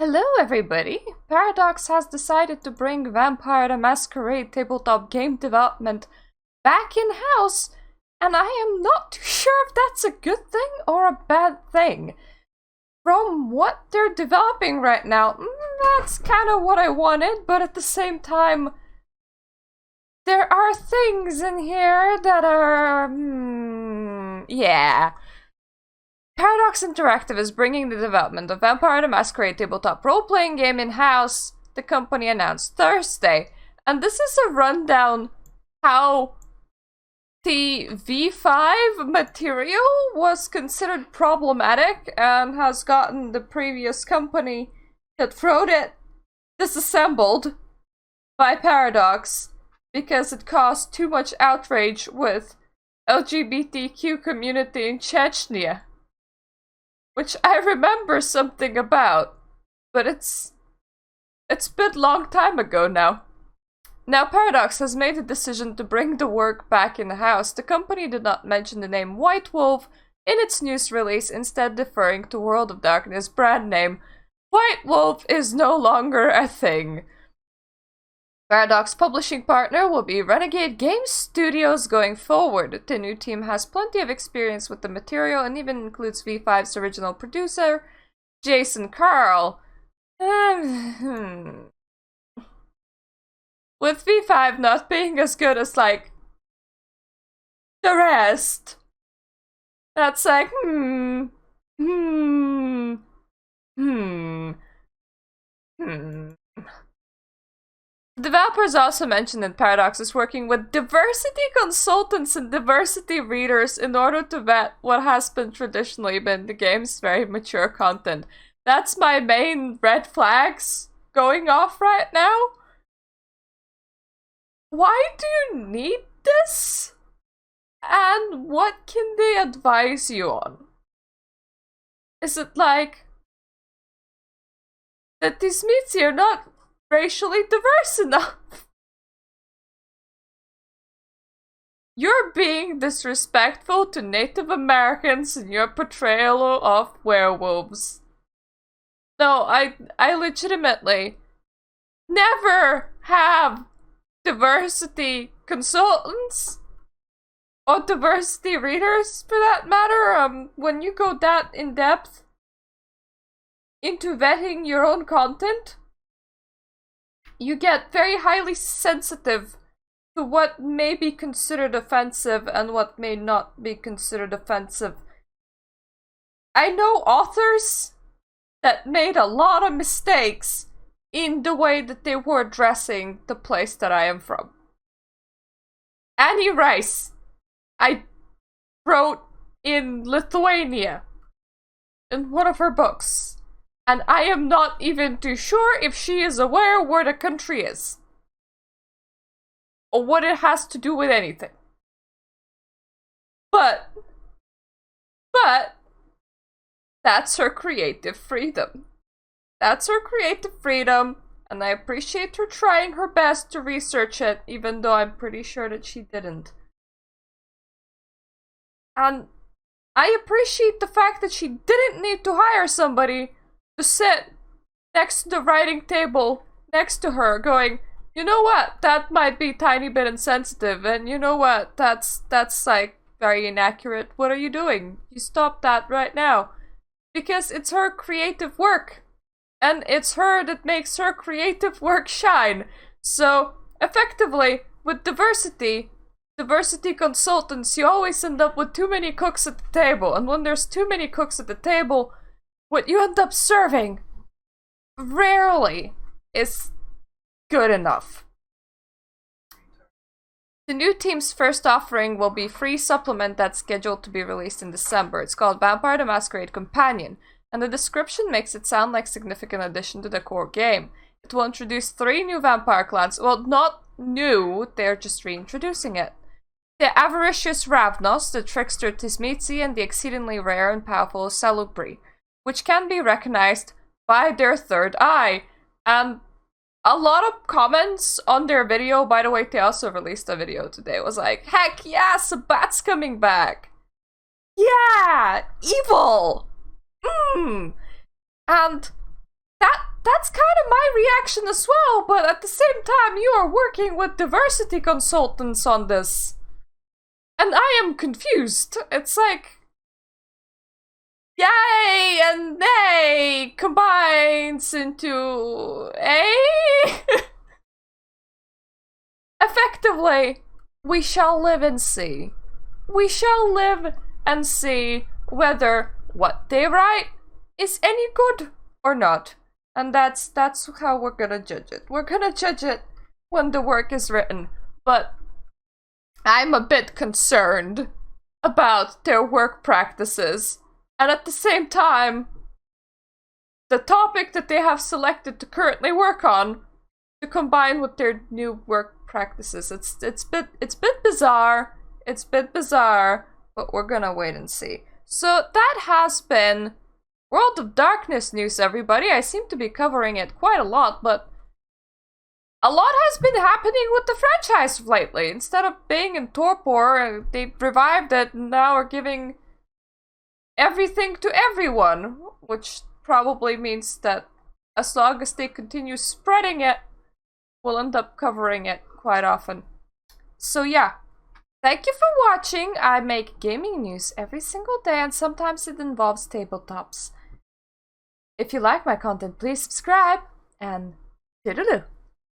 Hello everybody! Paradox has decided to bring Vampire The Masquerade tabletop game development back in-house, and I am not too sure if that's a good thing or a bad thing. From what they're developing right now, that's kind of what I wanted, but at the same time, there are things in here that are... yeah. Paradox Interactive is bringing the development of Vampire The Masquerade tabletop role-playing game in-house, the company announced Thursday. And this is a rundown how the V5 material was considered problematic and has gotten the previous company that wrote it disassembled by Paradox because it caused too much outrage with LGBTQ community in Chechnya. Which I remember something about, but it's been a long time ago now. Now Paradox has made a decision to bring the work back in the house. The company did not mention the name White Wolf in its news release, instead deferring to World of Darkness brand name. White Wolf is no longer a thing. Paradox publishing partner will be Renegade Game Studios going forward. The new team has plenty of experience with the material and even includes V5's original producer, Jason Carl. With V5 not being as good as, like, the rest, that's like, Developers also mentioned that Paradox is working with diversity consultants and diversity readers in order to vet what has traditionally been the game's very mature content. That's my main red flags going off right now. Why do you need this? And what can they advise you on? Is it like that this means you're not racially diverse enough? You're being disrespectful to Native Americans in your portrayal of werewolves. No, I legitimately never have diversity consultants or diversity readers for that matter. When you go that in depth into vetting your own content, you get very highly sensitive to what may be considered offensive and what may not be considered offensive. I know authors that made a lot of mistakes in the way that they were addressing the place that I am from. Annie Rice, I wrote in Lithuania in one of her books. And I am not even too sure if she is aware where the country is. Or what it has to do with anything. But that's her creative freedom. That's her creative freedom, and I appreciate her trying her best to research it, even though I'm pretty sure that she didn't. And I appreciate the fact that she didn't need to hire somebody to sit next to the writing table next to her going, you know what, that might be a tiny bit insensitive, and you know what, that's like very inaccurate. What are you doing? You stop that right now. Because it's her creative work. And it's her that makes her creative work shine. So, effectively, with diversity consultants, you always end up with too many cooks at the table. And when there's too many cooks at the table, what you end up serving rarely is good enough. The new team's first offering will be a free supplement that's scheduled to be released in December. It's called Vampire The Masquerade Companion, and the description makes it sound like a significant addition to the core game. It will introduce 3 new vampire clans. Well, not new, they're just reintroducing it. The avaricious Ravnos, the trickster Tismitsi, and the exceedingly rare and powerful Salubri, which can be recognized by their third eye. And a lot of comments on their video, by the way, they also released a video today, was like, heck yeah, Sabat's coming back! Yeah! Evil! And that that's kind of my reaction as well, but at the same time, you are working with diversity consultants on this. And I am confused. It's like, yay and nay combines into a. Effectively, we shall live and see. We shall live and see whether what they write is any good or not. And that's how we're gonna judge it. We're gonna judge it when the work is written. But I'm a bit concerned about their work practices. And at the same time, the topic that they have selected to currently work on to combine with their new work practices. It's a bit bizarre. It's a bit bizarre, but we're gonna wait and see. So that has been World of Darkness news, everybody. I seem to be covering it quite a lot, but a lot has been happening with the franchise lately. Instead of being in torpor, they revived it and now are giving everything to everyone, which probably means that as long as they continue spreading it, we'll end up covering it quite often. So yeah, thank you for watching. I make gaming news every single day, and sometimes it involves tabletops. If you like my content, please subscribe, and toodaloo.